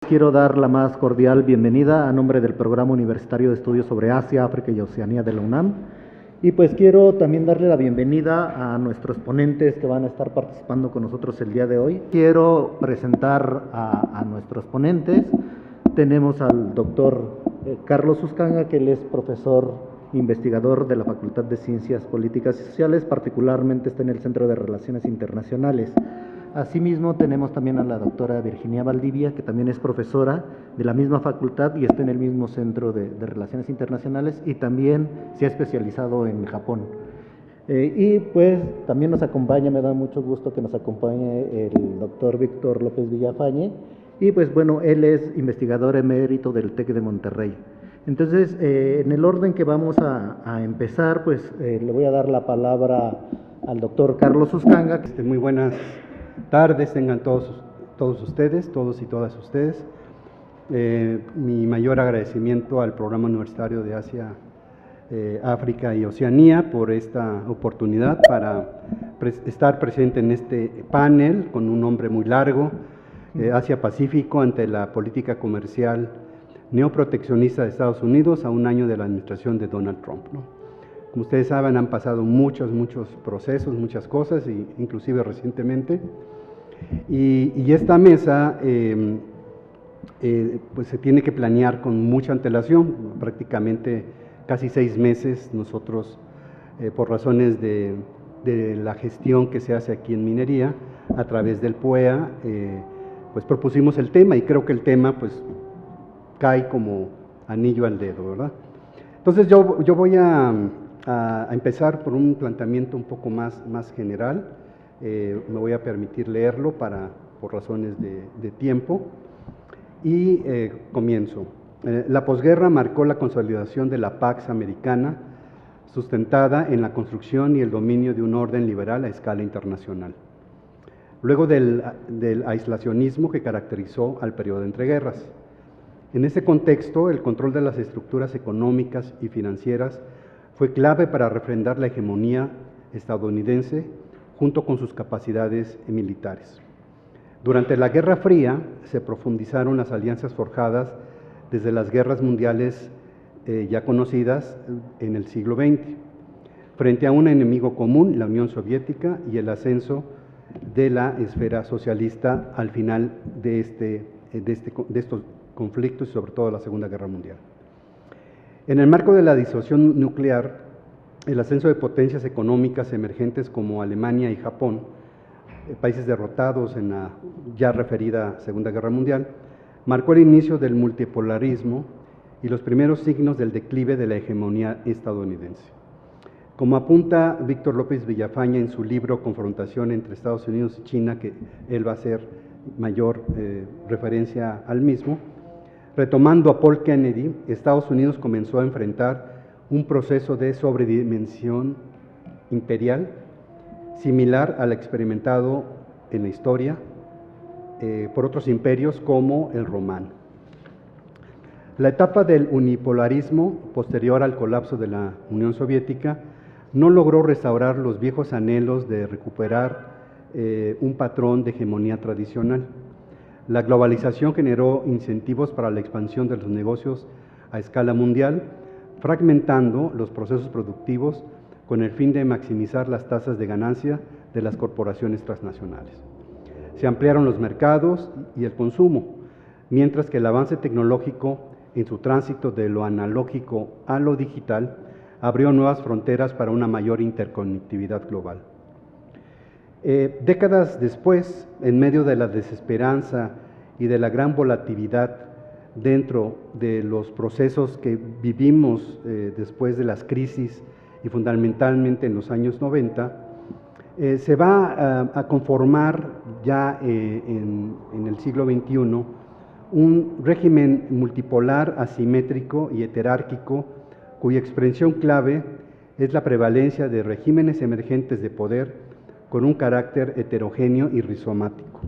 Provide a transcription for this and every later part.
Quiero dar la más cordial bienvenida a nombre del Programa Universitario de Estudios sobre Asia, África y Oceanía de la UNAM. Y pues quiero también darle la bienvenida a nuestros ponentes que van a estar participando con nosotros el día de hoy. Quiero presentar a nuestros ponentes. Tenemos al doctor Carlos Uscanga, que él es profesor investigador de la Facultad de Ciencias Políticas y Sociales, particularmente está en el Centro de Relaciones Internacionales. Asimismo, tenemos también a la doctora Virginia Valdivia, que también es profesora de la misma facultad y está en el mismo Centro de Relaciones Internacionales y también se ha especializado en Japón. Y pues también nos acompaña, me da mucho gusto que nos acompañe el doctor Víctor López Villafañe, y pues bueno, él es investigador emérito del TEC de Monterrey. Entonces, en el orden que vamos a empezar, pues le voy a dar la palabra al doctor Carlos Uscanga. Muy buenas tardes tengan todos ustedes, todos y todas ustedes. Mi mayor agradecimiento al Programa Universitario de Asia, África y Oceanía por esta oportunidad para estar presente en este panel con un nombre muy largo, Asia-Pacífico ante la política comercial neoproteccionista de Estados Unidos a un año de la administración de Donald Trump, ¿no? Como ustedes saben, han pasado muchos procesos, muchas cosas, inclusive recientemente, y esta mesa pues se tiene que planear con mucha antelación, prácticamente casi 6 meses. Nosotros, por razones de la gestión que se hace aquí en minería, a través del PUEA, pues propusimos el tema, y creo que el tema pues cae como anillo al dedo, ¿verdad? Entonces yo voy a empezar por un planteamiento un poco más general. Me voy a permitir leerlo por razones de tiempo, y comienzo. La posguerra marcó la consolidación de la Pax Americana, sustentada en la construcción y el dominio de un orden liberal a escala internacional. Luego del aislacionismo que caracterizó al periodo de entreguerras. En ese contexto, el control de las estructuras económicas y financieras fue clave para refrendar la hegemonía estadounidense junto con sus capacidades militares. Durante la Guerra Fría se profundizaron las alianzas forjadas desde las guerras mundiales ya conocidas en el siglo XX, frente a un enemigo común, la Unión Soviética, y el ascenso de la esfera socialista al final de estos conflictos, y sobre todo la Segunda Guerra Mundial. En el marco de la disuasión nuclear, el ascenso de potencias económicas emergentes como Alemania y Japón, países derrotados en la ya referida Segunda Guerra Mundial, marcó el inicio del multipolarismo y los primeros signos del declive de la hegemonía estadounidense. Como apunta Víctor López Villafañe en su libro Confrontación entre Estados Unidos y China, que él va a hacer mayor referencia al mismo, retomando a Paul Kennedy, Estados Unidos comenzó a enfrentar un proceso de sobredimensión imperial similar al experimentado en la historia por otros imperios como el romano. La etapa del unipolarismo posterior al colapso de la Unión Soviética no logró restaurar los viejos anhelos de recuperar un patrón de hegemonía tradicional. La globalización generó incentivos para la expansión de los negocios a escala mundial, fragmentando los procesos productivos con el fin de maximizar las tasas de ganancia de las corporaciones transnacionales. Se ampliaron los mercados y el consumo, mientras que el avance tecnológico en su tránsito de lo analógico a lo digital abrió nuevas fronteras para una mayor interconectividad global. Décadas después, en medio de la desesperanza y de la gran volatilidad dentro de los procesos que vivimos después de las crisis y fundamentalmente en los años 90, se va a conformar ya en el siglo XXI un régimen multipolar, asimétrico y heterárquico, cuya expresión clave es la prevalencia de regímenes emergentes de poder con un carácter heterogéneo y rizomático.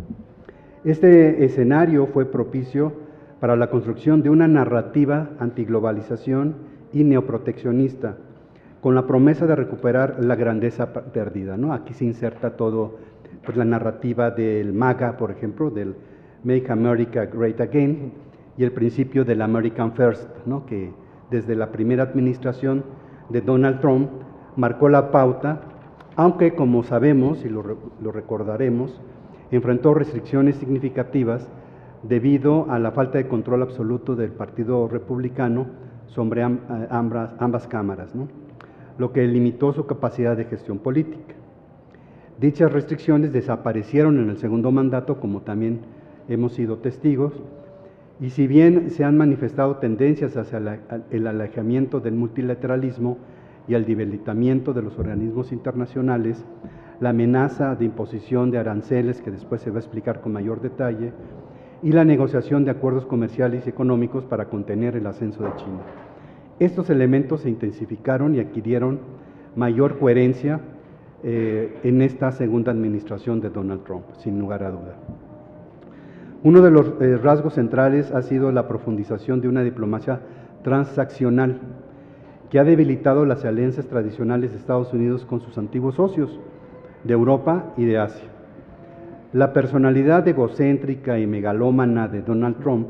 Este escenario fue propicio para la construcción de una narrativa antiglobalización y neoproteccionista, con la promesa de recuperar la grandeza perdida, ¿no? Aquí se inserta todo, pues, la narrativa del MAGA, por ejemplo, del Make America Great Again, y el principio del American First, ¿no?, que desde la primera administración de Donald Trump marcó la pauta, aunque, como sabemos y lo recordaremos, enfrentó restricciones significativas debido a la falta de control absoluto del Partido Republicano sobre ambas cámaras, ¿no?, lo que limitó su capacidad de gestión política. Dichas restricciones desaparecieron en el segundo mandato, como también hemos sido testigos, y si bien se han manifestado tendencias hacia el alejamiento del multilateralismo y el debilitamiento de los organismos internacionales, la amenaza de imposición de aranceles, que después se va a explicar con mayor detalle, y la negociación de acuerdos comerciales y económicos para contener el ascenso de China. Estos elementos se intensificaron y adquirieron mayor coherencia en esta segunda administración de Donald Trump, sin lugar a duda. Uno de los rasgos centrales ha sido la profundización de una diplomacia transaccional que ha debilitado las alianzas tradicionales de Estados Unidos con sus antiguos socios de Europa y de Asia. La personalidad egocéntrica y megalómana de Donald Trump,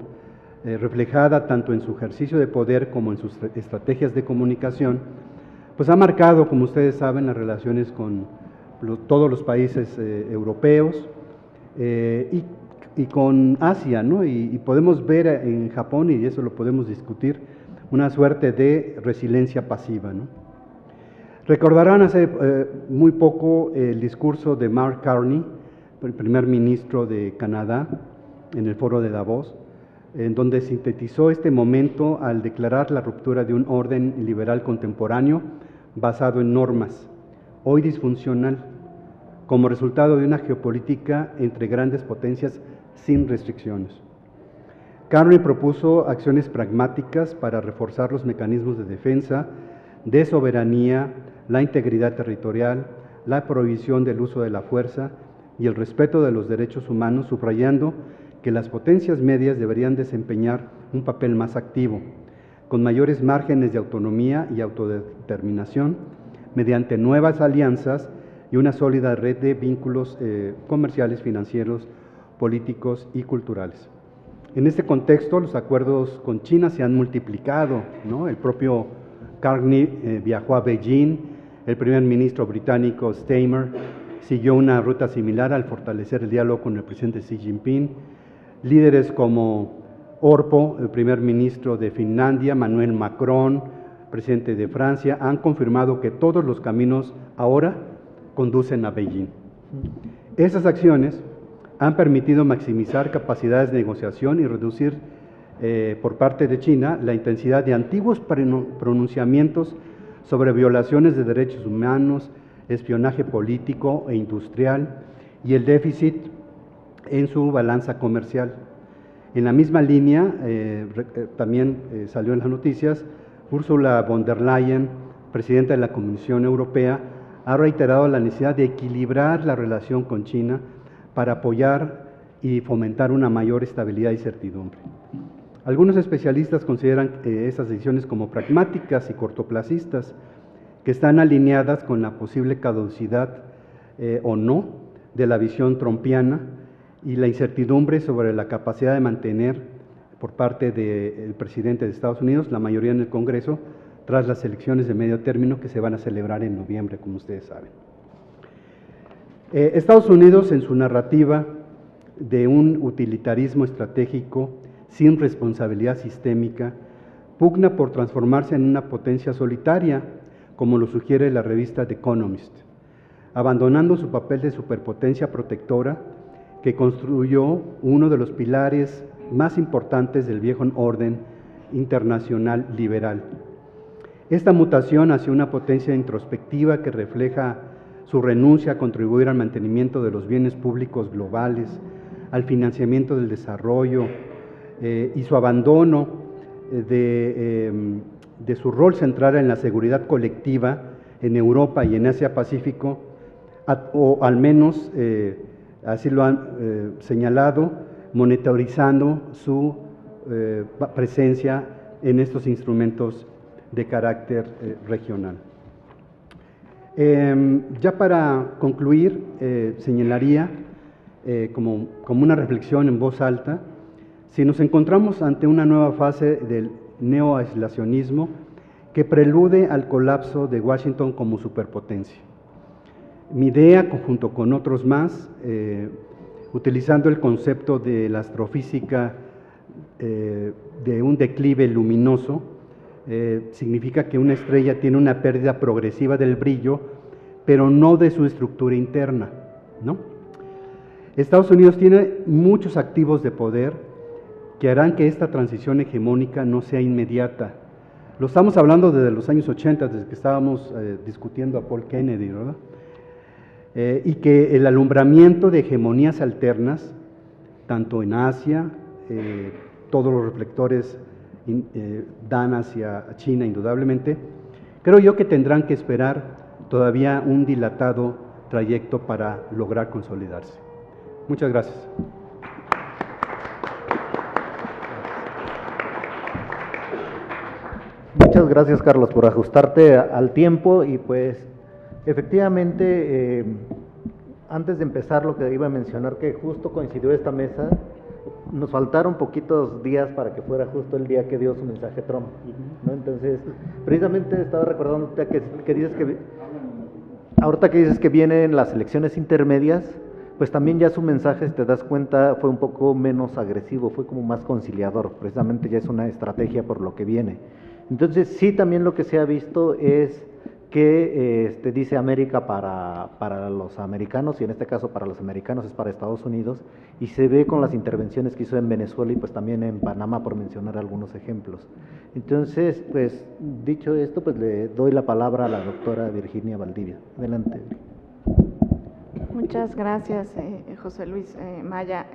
reflejada tanto en su ejercicio de poder como en sus estrategias de comunicación, pues ha marcado, como ustedes saben, las relaciones con todos los países europeos y con Asia, ¿no? Y podemos ver en Japón, y eso lo podemos discutir, una suerte de resiliencia pasiva, ¿no? Recordarán hace muy poco el discurso de Mark Carney, el primer ministro de Canadá, en el foro de Davos, en donde sintetizó este momento al declarar la ruptura de un orden liberal contemporáneo basado en normas, hoy disfuncional, como resultado de una geopolítica entre grandes potencias sin restricciones. Carney propuso acciones pragmáticas para reforzar los mecanismos de defensa, de soberanía, la integridad territorial, la prohibición del uso de la fuerza y el respeto de los derechos humanos, subrayando que las potencias medias deberían desempeñar un papel más activo, con mayores márgenes de autonomía y autodeterminación, mediante nuevas alianzas y una sólida red de vínculos comerciales, financieros, políticos y culturales. En este contexto, los acuerdos con China se han multiplicado, ¿no? El propio Carney viajó a Beijing, el primer ministro británico Starmer siguió una ruta similar al fortalecer el diálogo con el presidente Xi Jinping. Líderes como Orpo, el primer ministro de Finlandia, Manuel Macron, presidente de Francia, han confirmado que todos los caminos ahora conducen a Beijing. Esas acciones han permitido maximizar capacidades de negociación y reducir por parte de China la intensidad de antiguos pronunciamientos sobre violaciones de derechos humanos, espionaje político e industrial y el déficit en su balanza comercial. En la misma línea, también salió en las noticias, Ursula von der Leyen, presidenta de la Comisión Europea, ha reiterado la necesidad de equilibrar la relación con China para apoyar y fomentar una mayor estabilidad y certidumbre. Algunos especialistas consideran esas decisiones como pragmáticas y cortoplacistas, que están alineadas con la posible caducidad o no de la visión trumpiana y la incertidumbre sobre la capacidad de mantener por parte del presidente de Estados Unidos la mayoría en el Congreso tras las elecciones de medio término que se van a celebrar en noviembre, como ustedes saben. Estados Unidos, en su narrativa de un utilitarismo estratégico sin responsabilidad sistémica, pugna por transformarse en una potencia solitaria, como lo sugiere la revista The Economist, abandonando su papel de superpotencia protectora que construyó uno de los pilares más importantes del viejo orden internacional liberal. Esta mutación hacia una potencia introspectiva que refleja su renuncia a contribuir al mantenimiento de los bienes públicos globales, al financiamiento del desarrollo y su abandono de su rol central en la seguridad colectiva en Europa y en Asia-Pacífico, o al menos así lo han señalado, monitorizando su presencia en estos instrumentos de carácter regional. Ya para concluir, señalaría como una reflexión en voz alta, si nos encontramos ante una nueva fase del neoaislacionismo que prelude al colapso de Washington como superpotencia. Mi idea, junto con otros más, utilizando el concepto de la astrofísica de un declive luminoso, significa que una estrella tiene una pérdida progresiva del brillo, pero no de su estructura interna, ¿no? Estados Unidos tiene muchos activos de poder que harán que esta transición hegemónica no sea inmediata. Lo estamos hablando desde los años 80, desde que estábamos discutiendo a Paul Kennedy, ¿verdad? Y que el alumbramiento de hegemonías alternas, tanto en Asia, todos los reflectores dan hacia China indudablemente, creo yo que tendrán que esperar todavía un dilatado trayecto para lograr consolidarse. Muchas gracias. Muchas gracias, Carlos, por ajustarte al tiempo y pues efectivamente, antes de empezar lo que iba a mencionar, que justo coincidió esta mesa, nos faltaron poquitos días para que fuera justo el día que dio su mensaje Trump, ¿no? Entonces, precisamente estaba recordando que dices que, ahorita que dices que vienen las elecciones intermedias, pues también ya su mensaje, si te das cuenta, fue un poco menos agresivo, fue como más conciliador, precisamente ya es una estrategia por lo que viene. Entonces, sí, también lo que se ha visto es que dice América para los americanos, y en este caso para los americanos es para Estados Unidos, y se ve con las intervenciones que hizo en Venezuela y pues también en Panamá, por mencionar algunos ejemplos. Entonces, pues dicho esto, pues le doy la palabra a la doctora Virginia Valdivia. Adelante. Muchas gracias, José Luis Maya.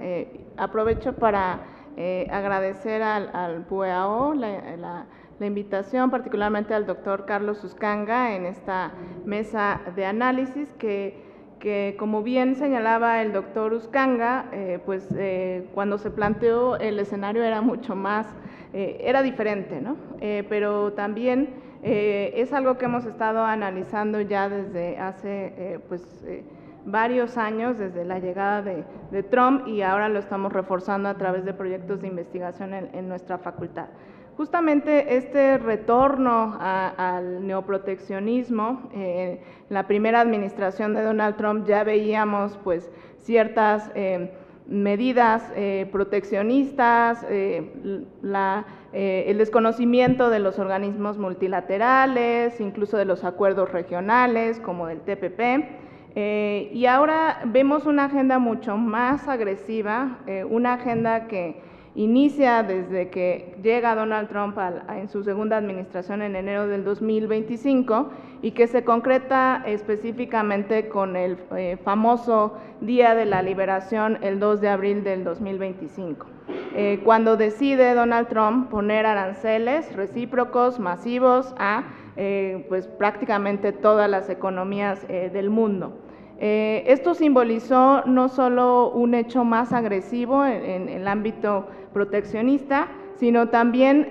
Aprovecho para agradecer al PUEAO la invitación, particularmente al doctor Carlos Uscanga en esta mesa de análisis que como bien señalaba el doctor Uscanga, cuando se planteó el escenario era mucho más, era diferente, ¿no? Pero también es algo que hemos estado analizando ya desde hace varios años, desde la llegada de Trump, y ahora lo estamos reforzando a través de proyectos de investigación en nuestra facultad. Justamente este retorno al neoproteccionismo, la primera administración de Donald Trump ya veíamos pues ciertas medidas proteccionistas, el desconocimiento de los organismos multilaterales, incluso de los acuerdos regionales como del TPP, y ahora vemos una agenda mucho más agresiva, una agenda que inicia desde que llega Donald Trump en su segunda administración en enero del 2025 y que se concreta específicamente con el famoso Día de la Liberación, el 2 de abril del 2025, cuando decide Donald Trump poner aranceles recíprocos masivos a pues prácticamente todas las economías del mundo. Esto simbolizó no solo un hecho más agresivo en el ámbito proteccionista, sino también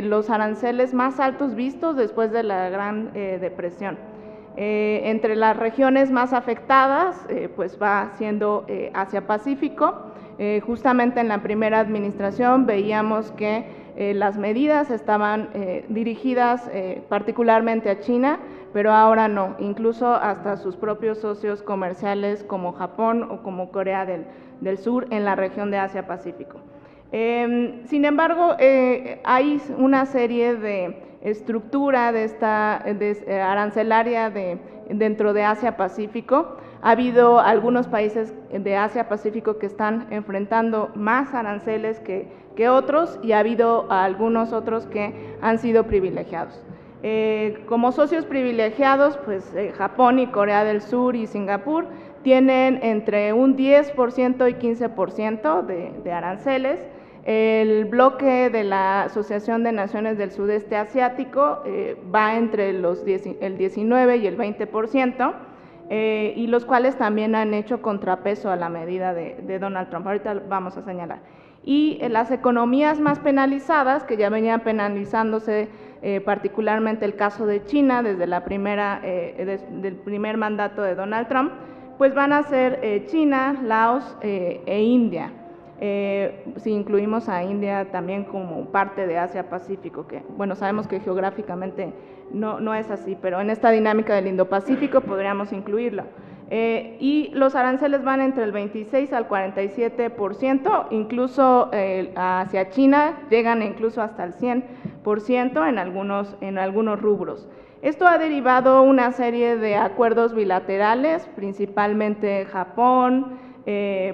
los aranceles más altos vistos después de la Gran Depresión. Entre las regiones más afectadas, pues va siendo Asia-Pacífico. Justamente en la primera administración veíamos que las medidas estaban dirigidas particularmente a China, pero ahora no, incluso hasta sus propios socios comerciales como Japón o como Corea del Sur en la región de Asia-Pacífico. Sin embargo, hay una serie de estructura de esta arancelaria dentro de Asia-Pacífico. Ha habido algunos países de Asia-Pacífico que están enfrentando más aranceles que otros, y ha habido algunos otros que han sido privilegiados. Como socios privilegiados, pues Japón y Corea del Sur y Singapur tienen entre un 10% y 15% de aranceles. El bloque de la Asociación de Naciones del Sudeste Asiático va entre el 19 y el 20%, y los cuales también han hecho contrapeso a la medida de Donald Trump. Ahorita vamos a señalar. Y las economías más penalizadas, que ya venían penalizándose, particularmente el caso de China desde del primer mandato de Donald Trump, pues van a ser China, Laos e India. Si incluimos a India también como parte de Asia-Pacífico, que bueno, sabemos que geográficamente no es así, pero en esta dinámica del Indo-Pacífico podríamos incluirlo. Y los aranceles van entre el 26 al 47%, incluso hacia China llegan incluso hasta el 100% en algunos rubros. Esto ha derivado una serie de acuerdos bilaterales, principalmente Japón,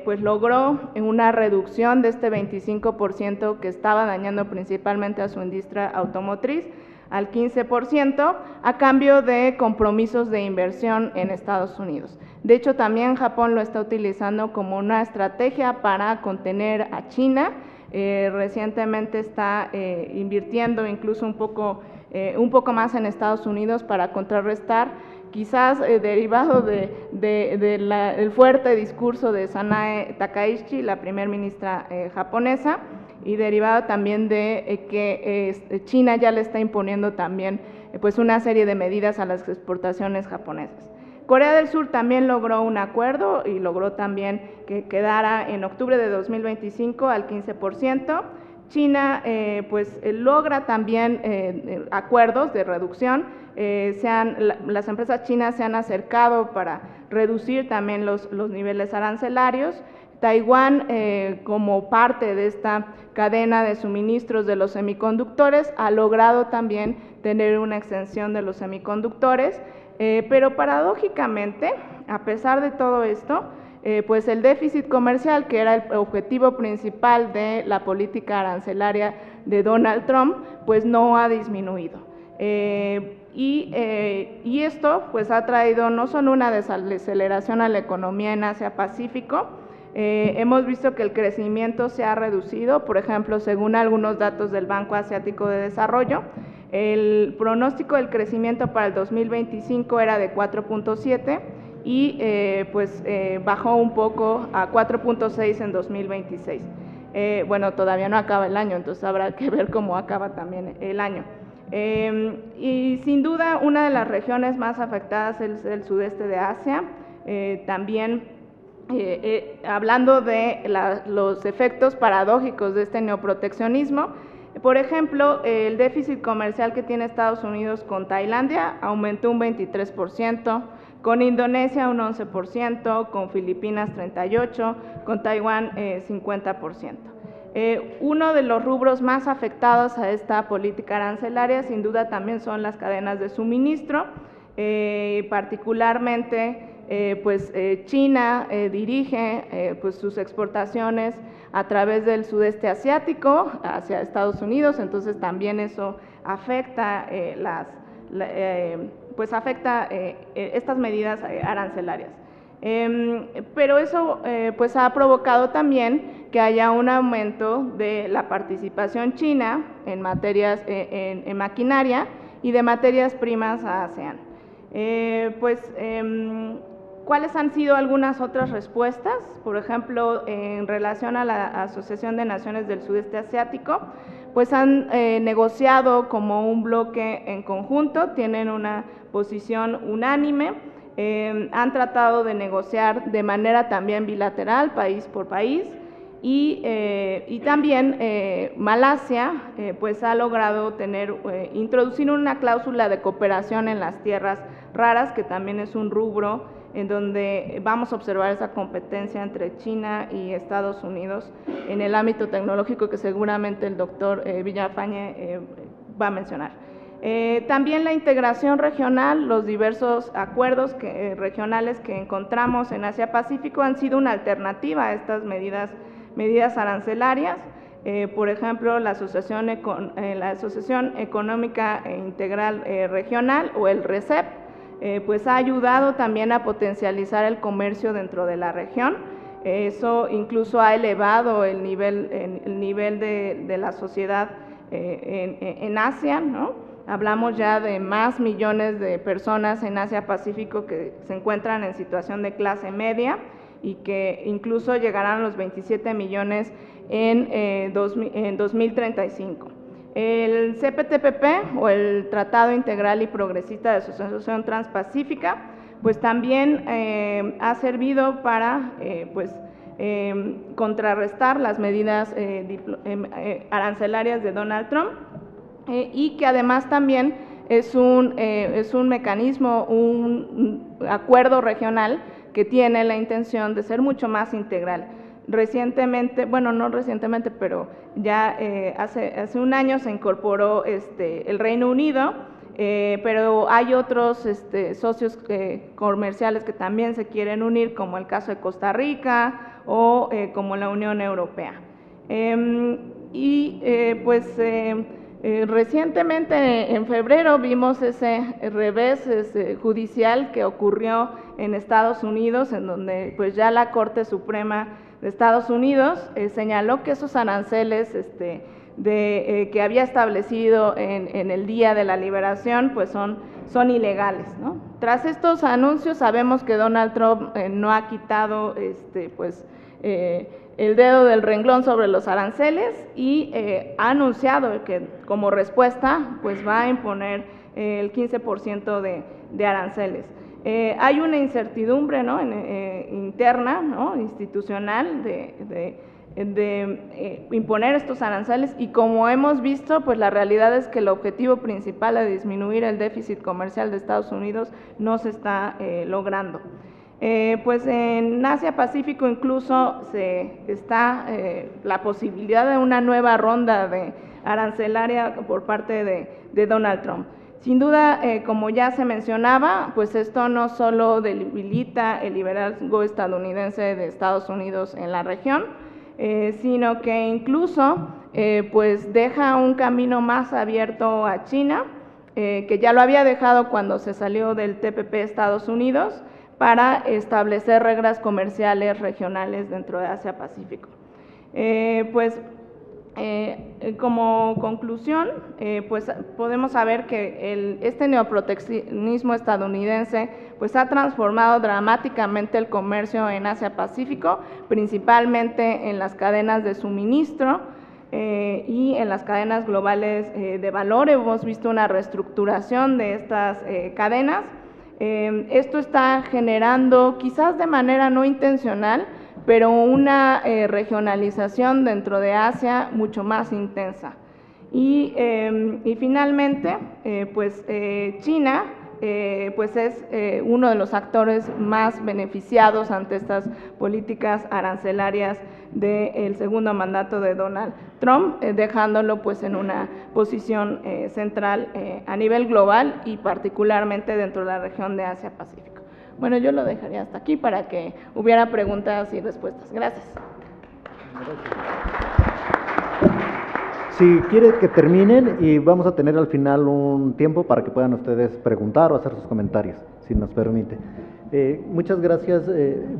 pues logró una reducción de este 25% que estaba dañando principalmente a su industria automotriz al 15% a cambio de compromisos de inversión en Estados Unidos. De hecho, también Japón lo está utilizando como una estrategia para contener a China. Recientemente está invirtiendo incluso un poco más en Estados Unidos para contrarrestar, quizás derivado del fuerte discurso de Sanae Takaichi, la primer ministra japonesa, y derivado también de que China ya le está imponiendo también pues una serie de medidas a las exportaciones japonesas. Corea del Sur también logró un acuerdo y logró también que quedara en octubre de 2025 al 15%. China pues logra también acuerdos de reducción, las empresas chinas se han acercado para reducir también los niveles arancelarios. Taiwán, como parte de esta cadena de suministros de los semiconductores, ha logrado también tener una extensión de los semiconductores, pero paradójicamente, a pesar de todo esto, pues el déficit comercial, que era el objetivo principal de la política arancelaria de Donald Trump, pues no ha disminuido. Y esto pues ha traído no solo una desaceleración a la economía en Asia-Pacífico, hemos visto que el crecimiento se ha reducido. Por ejemplo, según algunos datos del Banco Asiático de Desarrollo, el pronóstico del crecimiento para el 2025 era de 4.7 y bajó un poco a 4.6 en 2026. Bueno, todavía no acaba el año, entonces habrá que ver cómo acaba también el año. Y sin duda una de las regiones más afectadas es el sudeste de Asia. También hablando de los efectos paradójicos de este neoproteccionismo, por ejemplo, el déficit comercial que tiene Estados Unidos con Tailandia aumentó un 23%, con Indonesia un 11%, con Filipinas 38%, con Taiwán 50%. Uno de los rubros más afectados a esta política arancelaria sin duda también son las cadenas de suministro, particularmente China dirige pues sus exportaciones a través del sudeste asiático hacia Estados Unidos, entonces también eso afecta estas medidas arancelarias. Pero eso pues ha provocado también que haya un aumento de la participación china en materias, en maquinaria y de materias primas a ASEAN. ¿Cuáles han sido algunas otras respuestas? Por ejemplo, en relación a la Asociación de Naciones del Sudeste Asiático, pues han negociado como un bloque en conjunto, tienen una posición unánime, han tratado de negociar de manera también bilateral, país por país, y también Malasia pues ha logrado introducir una cláusula de cooperación en las tierras raras, que también es un rubro en donde vamos a observar esa competencia entre China y Estados Unidos en el ámbito tecnológico, que seguramente el doctor Villafañe va a mencionar. También la integración regional, los diversos acuerdos regionales que encontramos en Asia-Pacífico han sido una alternativa a estas medidas arancelarias. Por ejemplo, la Asociación Económica Integral Regional, o el RCEP, pues ha ayudado también a potencializar el comercio dentro de la región. Eso incluso ha elevado el nivel de la sociedad en Asia, ¿no? Hablamos ya de más millones de personas en Asia-Pacífico que se encuentran en situación de clase media y que incluso llegarán a los 27 millones en 2035. El CPTPP, o el Tratado Integral y Progresista de Asociación Transpacífica, pues también ha servido para contrarrestar las medidas arancelarias de Donald Trump, y que además también es un mecanismo, un acuerdo regional que tiene la intención de ser mucho más integral. Recientemente, bueno, no recientemente, pero ya hace un año se incorporó el Reino Unido, pero hay otros socios comerciales que también se quieren unir, como el caso de Costa Rica o como la Unión Europea. Recientemente, en febrero, vimos ese revés judicial que ocurrió en Estados Unidos, en donde pues ya la Corte Suprema de Estados Unidos señaló que esos aranceles que había establecido en el Día de la Liberación pues son ilegales, ¿no? Tras estos anuncios sabemos que Donald Trump no ha quitado el dedo del renglón sobre los aranceles y ha anunciado que como respuesta pues va a imponer el 15% de aranceles. Hay una incertidumbre, ¿no?, interna, ¿no?, institucional de imponer estos aranceles, y como hemos visto, pues la realidad es que el objetivo principal de disminuir el déficit comercial de Estados Unidos no se está logrando. Pues en Asia-Pacífico incluso está la posibilidad de una nueva ronda de arancelaria por parte de Donald Trump. Sin duda, como ya se mencionaba, pues esto no solo debilita el liderazgo estadounidense de Estados Unidos en la región, sino que incluso pues deja un camino más abierto a China, que ya lo había dejado cuando se salió del TPP Estados Unidos, para establecer reglas comerciales regionales dentro de Asia-Pacífico. Como conclusión, pues podemos saber que este neoproteccionismo estadounidense pues ha transformado dramáticamente el comercio en Asia-Pacífico, principalmente en las cadenas de suministro y en las cadenas globales de valor. Hemos visto una reestructuración de estas cadenas. Esto está generando, quizás de manera no intencional, pero una regionalización dentro de Asia mucho más intensa. Y finalmente, China pues es uno de los actores más beneficiados ante estas políticas arancelarias del segundo mandato de Donald Trump, dejándolo pues en una posición central a nivel global y particularmente dentro de la región de Asia-Pacífico. Bueno, yo lo dejaría hasta aquí para que hubiera preguntas y respuestas. Gracias. Si quiere que terminen, y vamos a tener al final un tiempo para que puedan ustedes preguntar o hacer sus comentarios, si nos permite. Muchas gracias,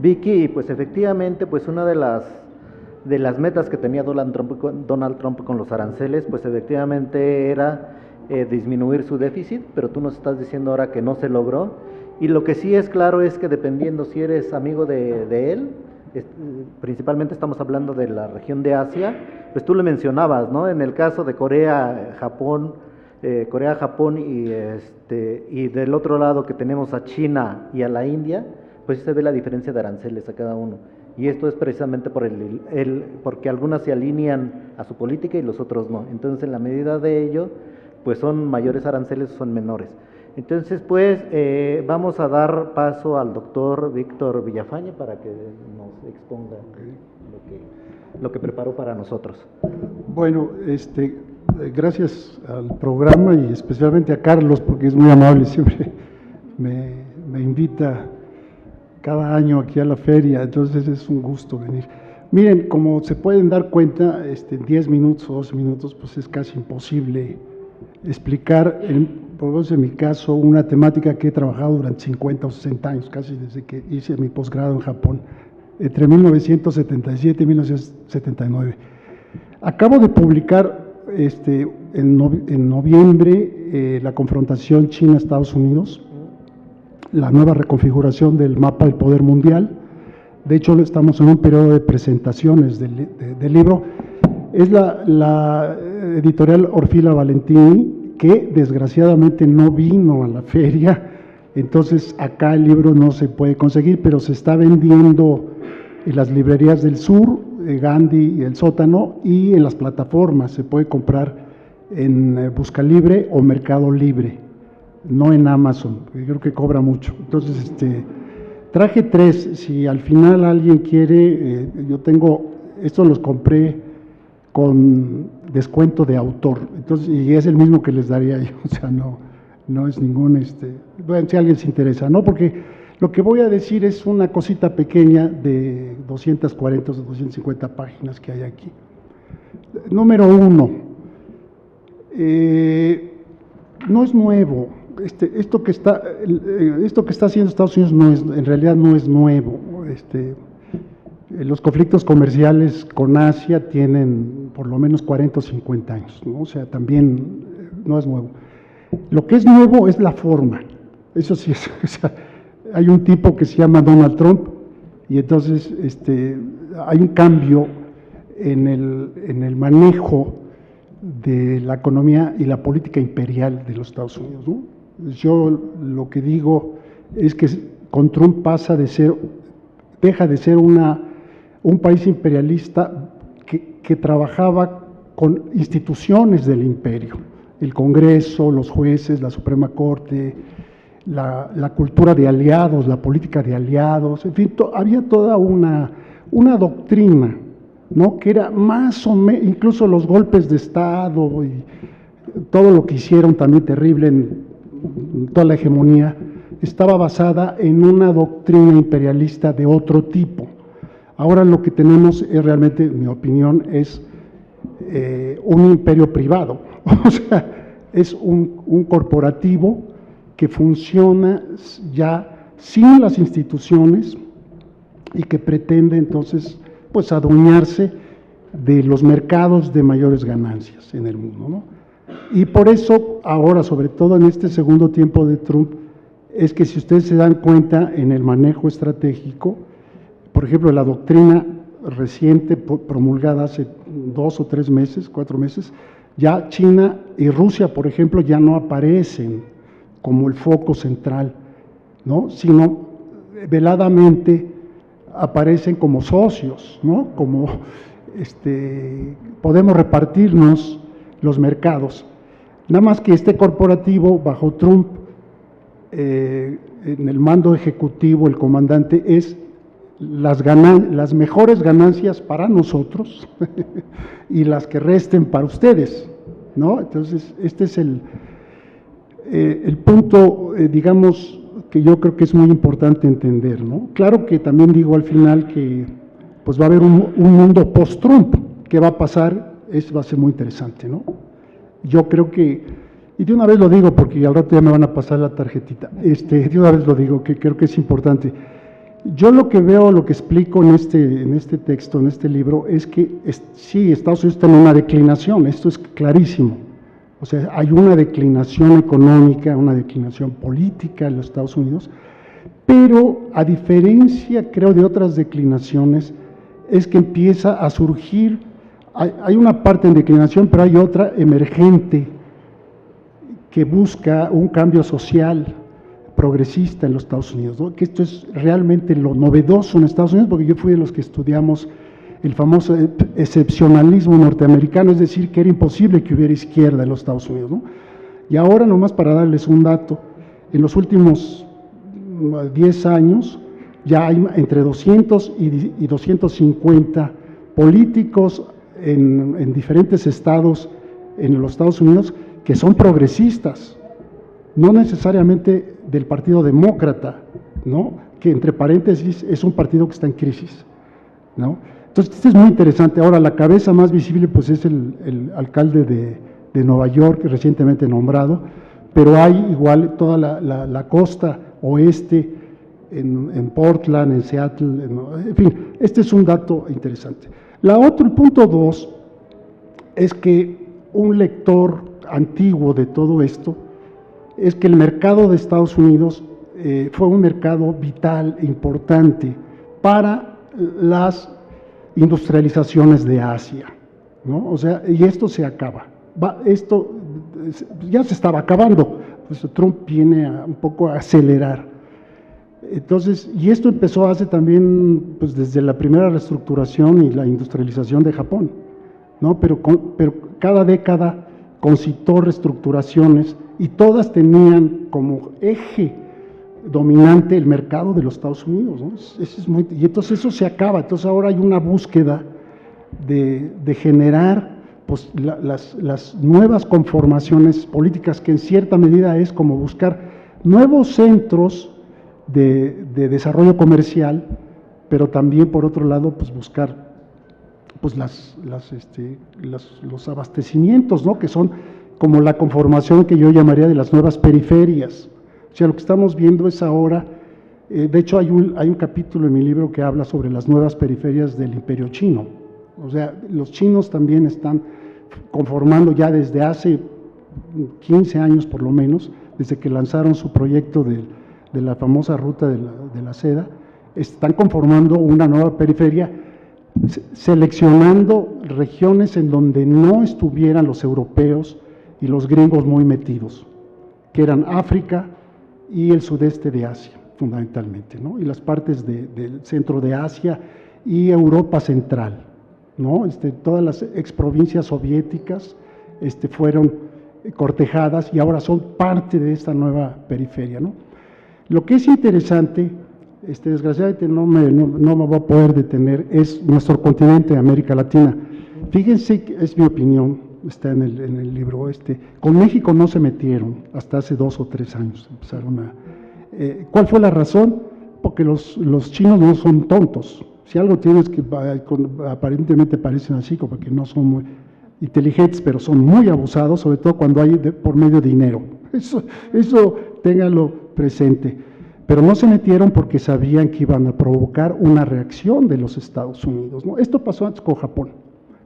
Vicky, y pues efectivamente, pues una de las metas que tenía Donald Trump con los aranceles, pues efectivamente era disminuir su déficit, pero tú nos estás diciendo ahora que no se logró. Y lo que sí es claro es que dependiendo si eres amigo de él, principalmente estamos hablando de la región de Asia, pues tú le mencionabas, ¿no? En el caso de Corea, Japón y del otro lado que tenemos a China y a la India, pues se ve la diferencia de aranceles a cada uno. Y esto es precisamente porque algunas se alinean a su política y los otros no. Entonces, en la medida de ello, pues son mayores aranceles o son menores. Entonces, pues, vamos a dar paso al doctor Víctor Villafañe para que nos exponga lo que preparó para nosotros. Bueno, gracias al programa y especialmente a Carlos, porque es muy amable, siempre me invita cada año aquí a la feria, entonces es un gusto venir. Miren, como se pueden dar cuenta, en 10 minutos o 12 minutos, pues es casi imposible explicar, por lo menos en mi caso, una temática que he trabajado durante 50 o 60 años, casi desde que hice mi posgrado en Japón, entre 1977 y 1979. Acabo de publicar en noviembre la confrontación China-Estados Unidos, la nueva reconfiguración del mapa del poder mundial. De hecho, estamos en un periodo de presentaciones del libro. Es la editorial Orfila Valentini, que desgraciadamente no vino a la feria. Entonces acá el libro no se puede conseguir, pero se está vendiendo en las librerías del sur, Gandhi y El Sótano, y en las plataformas. Se puede comprar en Buscalibre o Mercado Libre, no en Amazon, porque creo que cobra mucho. Entonces, traje 3, si al final alguien quiere, yo tengo, estos los compré con descuento de autor, entonces, y es el mismo que les daría yo, o sea, no es ningún, bueno, si alguien se interesa, ¿no? Porque lo que voy a decir es una cosita pequeña de 240 o 250 páginas que hay aquí. Número 1, no es nuevo. Esto que está haciendo Estados Unidos en realidad no es nuevo. Los conflictos comerciales con Asia tienen por lo menos 40 o 50 años, ¿no? O sea, también no es nuevo. Lo que es nuevo es la forma. Eso sí es. O sea, hay un tipo que se llama Donald Trump y entonces hay un cambio en el manejo de la economía y la política imperial de los Estados Unidos, ¿no? Yo lo que digo es que con Trump deja de ser un país imperialista que trabajaba con instituciones del imperio, el Congreso, los jueces, la Suprema Corte, la cultura de aliados, la política de aliados, en fin, había toda una doctrina, ¿no? Que era más o menos, incluso los golpes de Estado y todo lo que hicieron también terrible en toda la hegemonía, estaba basada en una doctrina imperialista de otro tipo. Ahora lo que tenemos es realmente, en mi opinión, es un imperio privado, o sea, es un corporativo que funciona ya sin las instituciones y que pretende entonces pues adueñarse de los mercados de mayores ganancias en el mundo, ¿no? Y por eso ahora, sobre todo en este segundo tiempo de Trump, es que si ustedes se dan cuenta en el manejo estratégico, por ejemplo, la doctrina reciente promulgada hace 2 o 3 meses, 4 meses, ya China y Rusia, por ejemplo, ya no aparecen como el foco central, ¿no? Sino veladamente aparecen como socios, ¿no? Como podemos repartirnos los mercados. Nada más que este corporativo bajo Trump, en el mando ejecutivo, el comandante, es las mejores ganancias para nosotros y las que resten para ustedes, ¿no? Entonces, este es el punto, digamos, que yo creo que es muy importante entender, ¿no? Claro que también digo al final que pues va a haber un mundo post-Trump. ¿Qué va a pasar? Eso va a ser muy interesante, ¿no? Yo creo que, y de una vez lo digo porque al rato ya me van a pasar la tarjetita, de una vez lo digo, que creo que es importante. Yo lo que veo, lo que explico en este texto, en este libro, es que sí, Estados Unidos está en una declinación, esto es clarísimo. O sea, hay una declinación económica, una declinación política en los Estados Unidos, pero a diferencia, creo, de otras declinaciones, es que empieza a surgir, hay una parte en declinación, pero hay otra emergente que busca un cambio social progresista en los Estados Unidos, ¿no? Que esto es realmente lo novedoso en Estados Unidos, porque yo fui de los que estudiamos el famoso excepcionalismo norteamericano, es decir, que era imposible que hubiera izquierda en los Estados Unidos, ¿no? Y ahora, nomás para darles un dato, en los últimos 10 años ya hay entre 200 y 250 políticos en diferentes estados en los Estados Unidos que son progresistas, no necesariamente del Partido Demócrata, ¿no? Que entre paréntesis es un partido que está en crisis, ¿no? Entonces, esto es muy interesante. Ahora, la cabeza más visible pues es el alcalde de Nueva York, recientemente nombrado, pero hay igual toda la costa oeste, en Portland, en Seattle, en fin, este es un dato interesante. El punto 2, es que un lector antiguo de todo esto, es que el mercado de Estados Unidos fue un mercado vital, importante, para las industrializaciones de Asia, ¿no? O sea, y esto se acaba, esto ya se estaba acabando, Pues Trump viene un poco a acelerar. Entonces, y esto empezó hace también, pues desde la primera reestructuración y la industrialización de Japón, ¿no? Pero cada década concitó reestructuraciones y todas tenían como eje dominante el mercado de los Estados Unidos, ¿no? Y entonces eso se acaba. Entonces ahora hay una búsqueda de generar pues, las nuevas conformaciones políticas, que en cierta medida es como buscar nuevos centros de desarrollo comercial, pero también por otro lado pues buscar pues los abastecimientos, ¿no? Que son como la conformación que yo llamaría de las nuevas periferias. O sea, lo que estamos viendo es ahora, de hecho hay un capítulo en mi libro que habla sobre las nuevas periferias del Imperio Chino. O sea, los chinos también están conformando ya desde hace 15 años por lo menos, desde que lanzaron su proyecto de la famosa ruta de la seda, están conformando una nueva periferia, seleccionando regiones en donde no estuvieran los europeos y los gringos muy metidos, que eran África y el sudeste de Asia, fundamentalmente, ¿no? Y las partes del centro de Asia y Europa central, ¿no? Todas las exprovincias soviéticas fueron cortejadas y ahora son parte de esta nueva periferia, ¿no? Lo que es interesante, desgraciadamente no me voy a poder detener, es nuestro continente, América Latina. Fíjense, es mi opinión, está en el libro con México no se metieron hasta hace 2 o 3 años, empezaron ¿cuál fue la razón? Porque los chinos no son tontos. Si algo tienes que aparentemente parecen así, como que no son muy inteligentes, pero son muy abusados, sobre todo cuando hay por medio de dinero. Eso téngalo presente. Pero no se metieron porque sabían que iban a provocar una reacción de los Estados Unidos, ¿no? Esto pasó antes con Japón,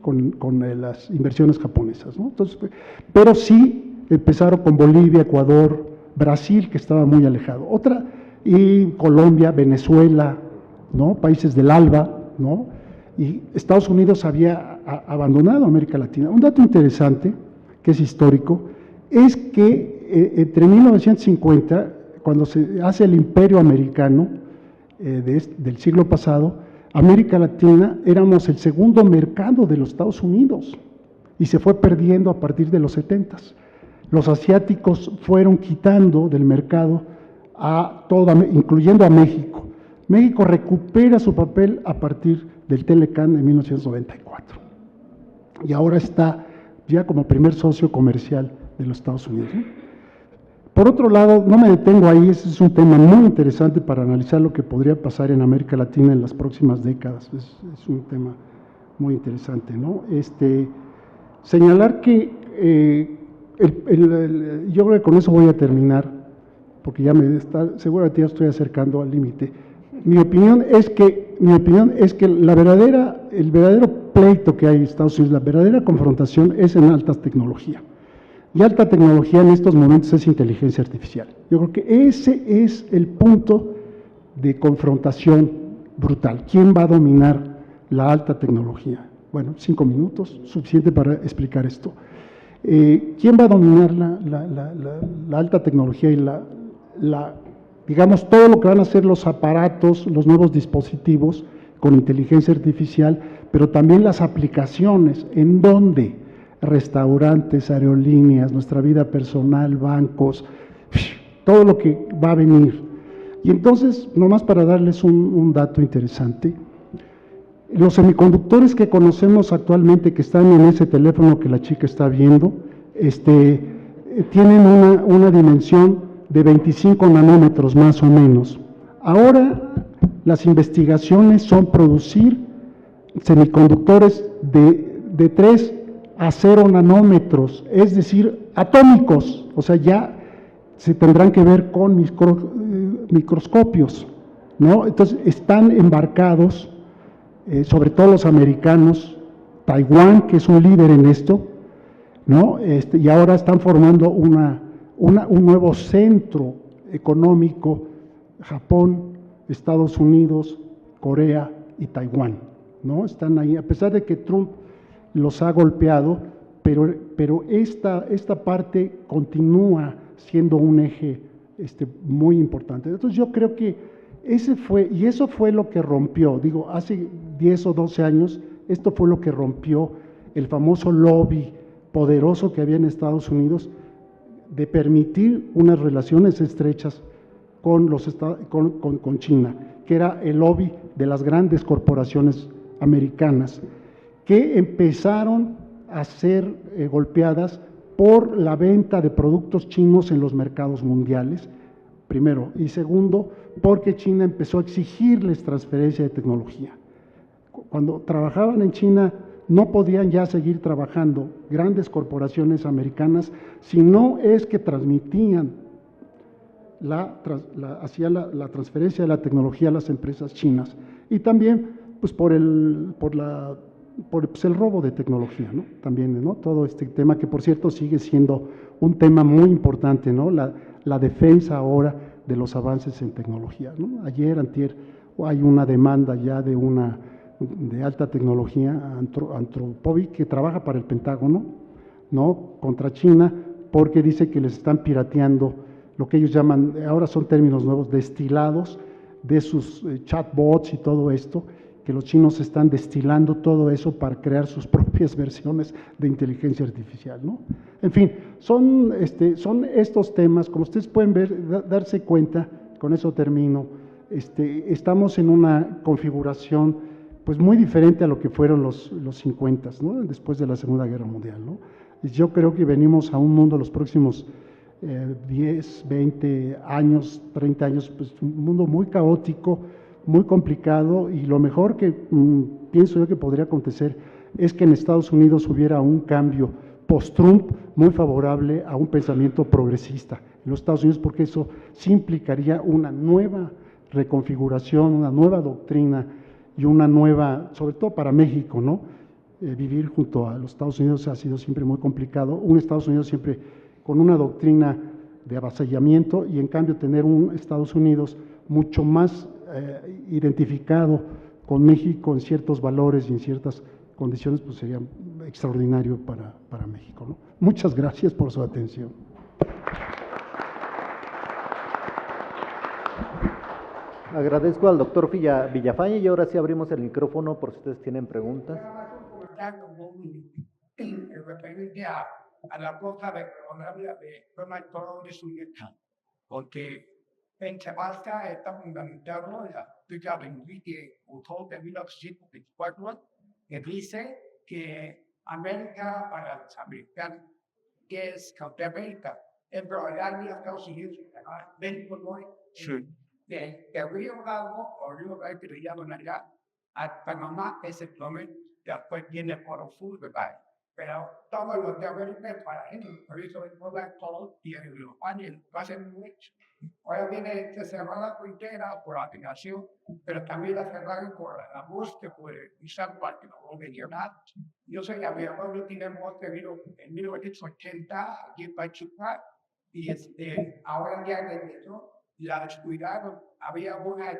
con las inversiones japonesas, ¿no? Entonces, pero sí empezaron con Bolivia, Ecuador, Brasil, que estaba muy alejado. Y Colombia, Venezuela, ¿no? Países del ALBA, ¿no? Y Estados Unidos había abandonado América Latina. Un dato interesante, que es histórico, es que entre 1950, cuando se hace el imperio americano del siglo pasado, América Latina éramos el segundo mercado de los Estados Unidos y se fue perdiendo a partir de los 70s. Los asiáticos fueron quitando del mercado incluyendo a México. México recupera su papel a partir del Telecán de 1994 y ahora está ya como primer socio comercial de los Estados Unidos, ¿no? Por otro lado, no me detengo ahí, ese es un tema muy interesante para analizar lo que podría pasar en América Latina en las próximas décadas, es un tema muy interesante, ¿no? Señalar que yo creo que con eso voy a terminar, porque seguramente ya estoy acercando al límite. Mi opinión es que el verdadero pleito que hay en Estados Unidos, la verdadera confrontación es en alta tecnología. Y alta tecnología en estos momentos es inteligencia artificial. Yo creo que ese es el punto de confrontación brutal. ¿Quién va a dominar la alta tecnología? Bueno, 5 minutos, suficiente para explicar esto. ¿Quién va a dominar la alta tecnología y digamos, todo lo que van a hacer los aparatos, los nuevos dispositivos con inteligencia artificial, pero también las aplicaciones, en dónde? Restaurantes, aerolíneas, nuestra vida personal, bancos, todo lo que va a venir. Y entonces, nomás para darles un dato interesante, los semiconductores que conocemos actualmente, que están en ese teléfono que la chica está viendo, tienen una dimensión de 25 nanómetros más o menos. Ahora las investigaciones son producir semiconductores de 3 a 0 nanómetros, es decir, atómicos, o sea, ya se tendrán que ver con microscopios, ¿no? Entonces están embarcados, sobre todo los americanos, Taiwán, que es un líder en esto, ¿no? Y ahora están formando un nuevo centro económico, Japón, Estados Unidos, Corea y Taiwán, ¿no? Están ahí, a pesar de que Trump los ha golpeado, pero esta parte continúa siendo un eje muy importante. Entonces yo creo que eso fue lo que rompió, digo, hace 10 o 12 años, esto fue lo que rompió el famoso lobby poderoso que había en Estados Unidos de permitir unas relaciones estrechas con China, que era el lobby de las grandes corporaciones americanas, que empezaron a ser golpeadas por la venta de productos chinos en los mercados mundiales, primero, y segundo, porque China empezó a exigirles transferencia de tecnología. Cuando trabajaban en China, no podían ya seguir trabajando grandes corporaciones americanas si no es que transmitían hacían la transferencia de la tecnología a las empresas chinas. Y también pues por el robo de tecnología, ¿no? También, ¿no? Todo este tema que, por cierto, sigue siendo un tema muy importante, ¿no? La defensa ahora de los avances en tecnología, ¿no? Ayer, antier, hay una demanda ya de alta tecnología, Anthropic, que trabaja para el Pentágono, ¿no? Contra China, porque dice que les están pirateando lo que ellos llaman, ahora son términos nuevos, destilados de sus chatbots y todo esto, que los chinos están destilando todo eso para crear sus propias versiones de inteligencia artificial, ¿no? En fin, son estos temas, como ustedes pueden ver, darse cuenta, con eso termino, estamos en una configuración pues muy diferente a lo que fueron los 50, ¿no? Después de la Segunda Guerra Mundial, ¿no? Y yo creo que venimos a un mundo los próximos 10, 20 años, 30 años, pues un mundo muy caótico, muy complicado, y lo mejor que pienso yo que podría acontecer es que en Estados Unidos hubiera un cambio post-Trump muy favorable a un pensamiento progresista en los Estados Unidos, porque eso sí implicaría una nueva reconfiguración, una nueva doctrina y una nueva, sobre todo para México, ¿no? Vivir junto a los Estados Unidos ha sido siempre muy complicado, un Estados Unidos siempre con una doctrina de avasallamiento, y en cambio tener un Estados Unidos mucho más identificado con México en ciertos valores y en ciertas condiciones, pues sería extraordinario para México, ¿no? Muchas gracias por su atención. Agradezco al doctor Villafañe, y ahora sí abrimos el micrófono por si ustedes tienen preguntas. Referente a la cosa de coronavirus de Donald Trump de su hija, porque en Tabasco está fundamentado la teoría de Enrique Uto de 1924, que dice que América para los americanos es América, en realidad ni Estados Unidos, México no es. De Río Bravo o Río Bravo que le llaman allá, a Panamá es el nombre, después viene por el sur, ¿verdad? Pero todo lo de América para él, por eso es todo y el Europa va a ser mucho. Ahora viene que cerrar la frontera por la migración, pero también la cerraron por la búsqueda, por usar para que no venir nada. Yo soy aviador, yo tenemos tenido en 1980 aquí en Pachuca, y ahora ya regresó, la descuidaron, había una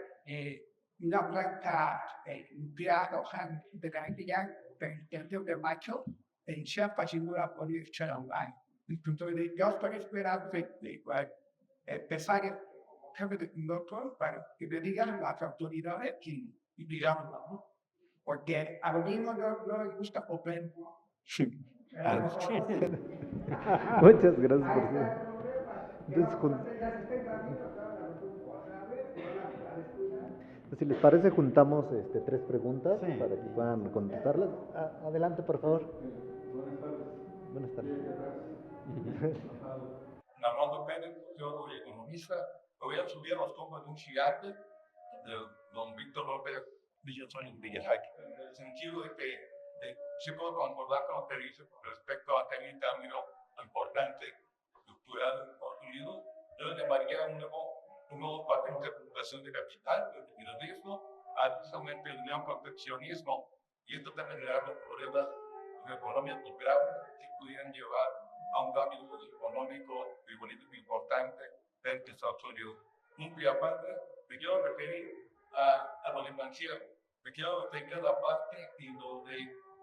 planta nuclear, o sea, de la gente ya, de macho, en Chiapas y no la podía echar a un año. Entonces, yo estoy esperando empezar el jefe de conductor para que me digan las autoridades y digamos, ¿no? Porque a lo mismo no les gusta comer. Sí. Muchas gracias por eso. Entonces, si les parece, juntamos 3 preguntas para que puedan contestarlas. Adelante, por favor. Buenas tardes. Armando Pérez, sociólogo y economista. Me voy a subir a los combos de un gigante de don Víctor López Villazón Villajaque, en el sentido de que sí puedo concordar con lo que dice respecto a que hay un cambio importante estructural en Estados Unidos. Yo le llamaría un nuevo patrón de acumulación de capital, el riesgo, precisamente el neoproteccionismo, y esto también genera los problemas en la economía muy graves que pudieran llevar a un cambio económico y político importante en Estados Unidos. Y aparte, me quiero referir a lo financiero. Me quiero referir a la parte en donde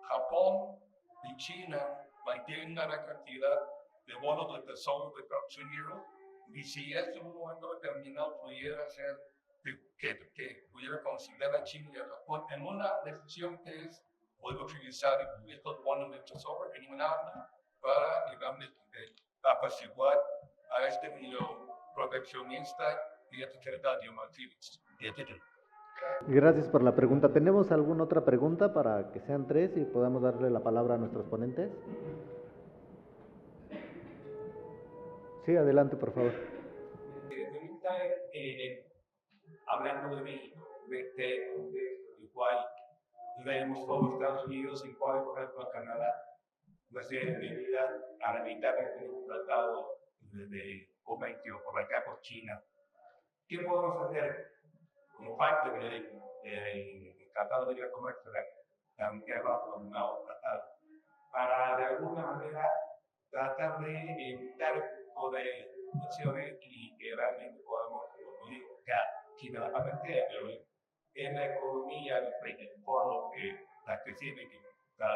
Japón y China mantienen una gran cantidad de bonos del Tesoro de Estados Unidos, y si esto en un momento determinado pudiera ser que pudiera considerar a China y a Japón en una decisión que es poder utilizar estos bonos del Tesoro en un año para, digamos, apaciguar a este nivel proteccionista y etcétera, etcétera. Gracias por la pregunta. ¿Tenemos alguna otra pregunta para que sean tres y podamos darle la palabra a nuestros ponentes? Sí, adelante, por favor. Hablando de México, igual vemos todos Estados Unidos, igual por ejemplo a Canadá, pues debido a la mitad del tratado de comercio por acá con China. ¿Qué podemos hacer como parte del tratado de libre comercio que va por un nuevo tratado para de alguna manera tratar de evitar o de acciones y que realmente podamos China a meter en la economía por lo que la creciente que está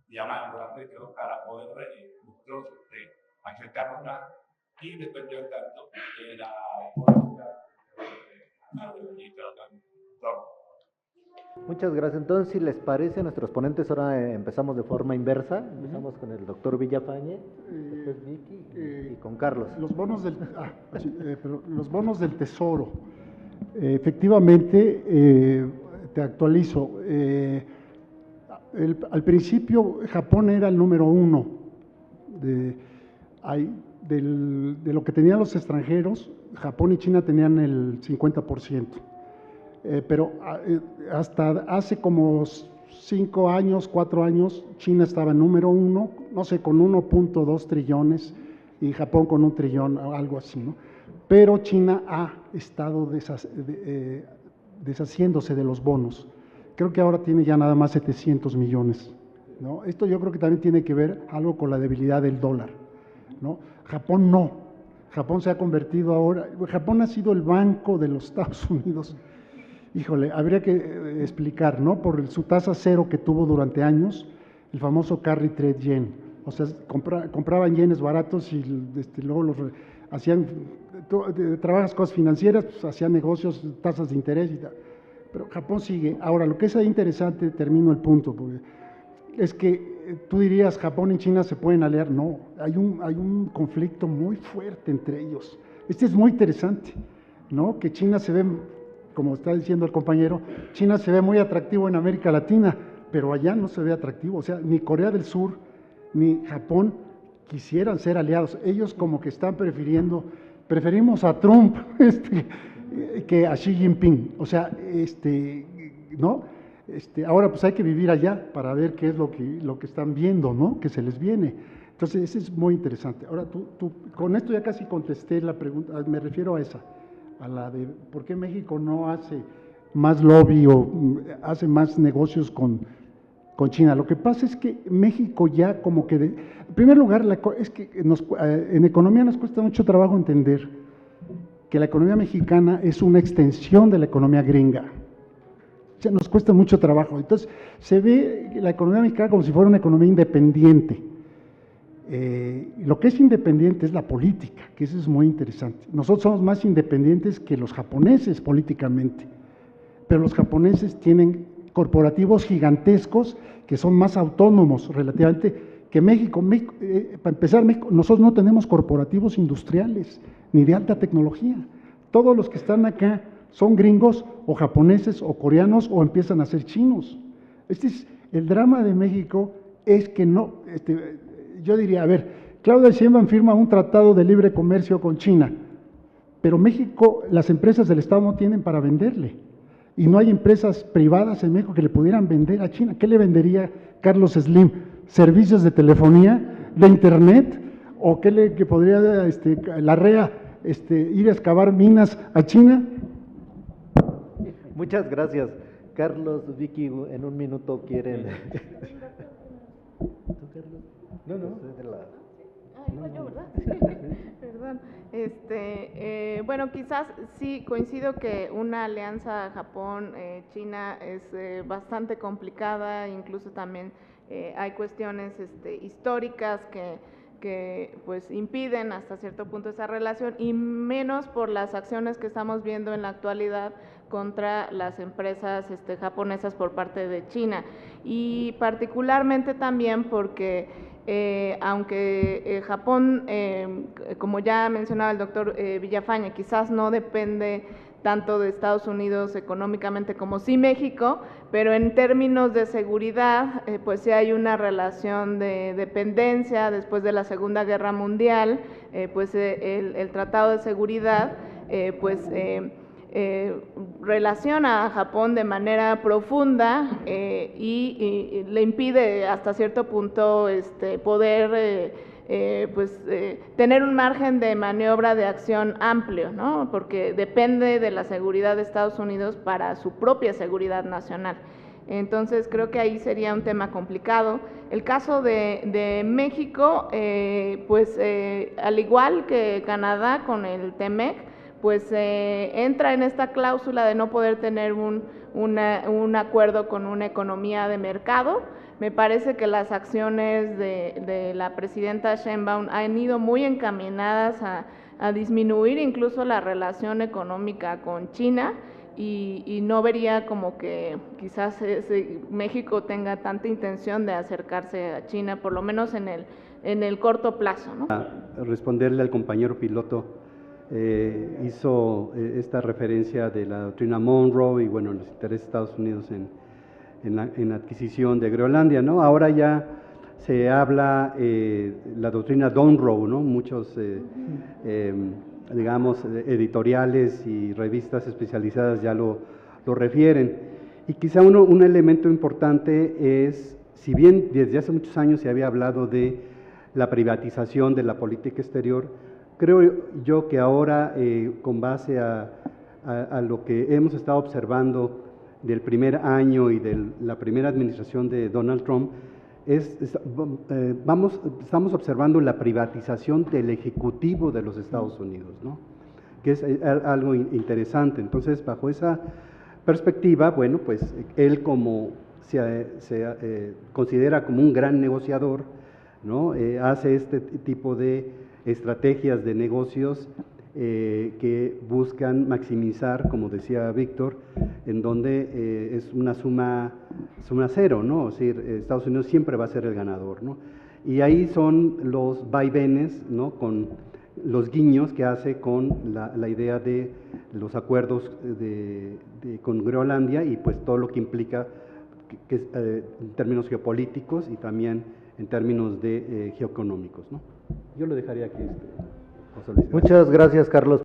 llamando a para poder nosotros acercarnos más y depender tanto de la política. Muchas gracias. Entonces, si les parece, nuestros ponentes ahora empezamos de forma inversa. Empezamos con el doctor Villafañe, después Vicky y con Carlos. Los bonos los bonos del Tesoro. Efectivamente, te actualizo. Al principio, Japón era el número uno de lo que tenían los extranjeros. Japón y China tenían el 50%. Pero hasta hace como 5 años, 4 años, China estaba en número uno, no sé, con 1.2 trillones y Japón con 1 trillón, algo así, ¿no? Pero China ha estado deshaciéndose de los bonos. Creo que ahora tiene ya nada más 700 millones, ¿no? Esto yo creo que también tiene que ver algo con la debilidad del dólar, ¿no? Japón no. Japón se ha convertido ahora, Japón ha sido el banco de los Estados Unidos. Híjole, habría que explicar, ¿no? Por su tasa cero que tuvo durante años, el famoso carry trade yen. O sea, compraban yenes baratos y luego los hacían, trabajas cosas financieras, pues hacían negocios, tasas de interés y tal. Pero Japón sigue. Ahora, lo que es interesante, termino el punto, porque es que tú dirías, Japón y China se pueden aliar. No, hay un conflicto muy fuerte entre ellos. Este es muy interesante, ¿no? Que China se ve, como está diciendo el compañero, China se ve muy atractivo en América Latina, pero allá no se ve atractivo. O sea, ni Corea del Sur ni Japón quisieran ser aliados. Ellos como que están preferimos a Trump que a Xi Jinping. O sea, ¿no? Ahora pues hay que vivir allá para ver qué es lo que están viendo, ¿no? Que se les viene. Entonces, eso es muy interesante. Ahora, con esto ya casi contesté la pregunta, me refiero a esa, a la de por qué México no hace más lobby o hace más negocios con China. Lo que pasa es que México ya como que, en primer lugar, es que en economía nos cuesta mucho trabajo entender que la economía mexicana es una extensión de la economía gringa. O sea, nos cuesta mucho trabajo. Entonces, se ve la economía mexicana como si fuera una economía independiente. Lo que es independiente es la política, que eso es muy interesante. Nosotros somos más independientes que los japoneses políticamente, pero los japoneses tienen corporativos gigantescos que son más autónomos relativamente que México. Para empezar, nosotros no tenemos corporativos industriales ni de alta tecnología. Todos los que están acá son gringos o japoneses o coreanos o empiezan a ser chinos. El drama de México es que no, yo diría, a ver, Claudia Sheinbaum firma un tratado de libre comercio con China, pero México, las empresas del Estado no tienen para venderle. Y no hay empresas privadas en México que le pudieran vender a China. ¿Qué le vendería Carlos Slim? ¿Servicios de telefonía, de internet? ¿O qué podría la REA ir a excavar minas a China? Muchas gracias. Carlos, Vicky, en un minuto quieren. ¿Tú, Carlos? No. Igual yo, ¿verdad? Perdón. Bueno, quizás sí coincido que una alianza Japón-China es bastante complicada, incluso también hay cuestiones históricas que pues impiden hasta cierto punto esa relación, y menos por las acciones que estamos viendo en la actualidad contra las empresas japonesas por parte de China, y particularmente también porque aunque Japón, como ya mencionaba el doctor Villafañe, quizás no depende tanto de Estados Unidos económicamente como sí México, pero en términos de seguridad, pues sí hay una relación de dependencia después de la Segunda Guerra Mundial, pues el Tratado de Seguridad, relaciona a Japón de manera profunda y le impide hasta cierto punto poder tener un margen de maniobra de acción amplio, ¿no? Porque depende de la seguridad de Estados Unidos para su propia seguridad nacional. Entonces creo que ahí sería un tema complicado. El caso de México, al igual que Canadá con el TEMEC, pues entra en esta cláusula de no poder tener un acuerdo con una economía de mercado. Me parece que las acciones de la presidenta Sheinbaum han ido muy encaminadas a disminuir incluso la relación económica con China, y no vería como que quizás México tenga tanta intención de acercarse a China, por lo menos en el corto plazo, ¿no? A responderle al compañero piloto, hizo esta referencia de la doctrina Monroe y bueno, los intereses de Estados Unidos en la adquisición de Groenlandia, ¿no? Ahora ya se habla la doctrina Dunroe, ¿no? Muchos, digamos, editoriales y revistas especializadas ya lo refieren. Y quizá un elemento importante es, si bien desde hace muchos años se había hablado de la privatización de la política exterior, creo yo que ahora, con base a lo que hemos estado observando del primer año y de la primera administración de Donald Trump, estamos observando la privatización del Ejecutivo de los Estados Unidos, ¿no? Que es algo interesante. Entonces, bajo esa perspectiva, bueno, pues él como se considera como un gran negociador, ¿no? Hace este tipo de estrategias de negocios que buscan maximizar, como decía Víctor, en donde es una suma cero, ¿no? Es decir, Estados Unidos siempre va a ser el ganador, ¿no? Y ahí son los vaivenes, ¿no? Con los guiños que hace con la idea de los acuerdos con Groenlandia y pues todo lo que implica en términos geopolíticos y también en términos geoeconómicos, ¿no? Yo lo dejaría aquí, José Luis. Muchas gracias, Carlos.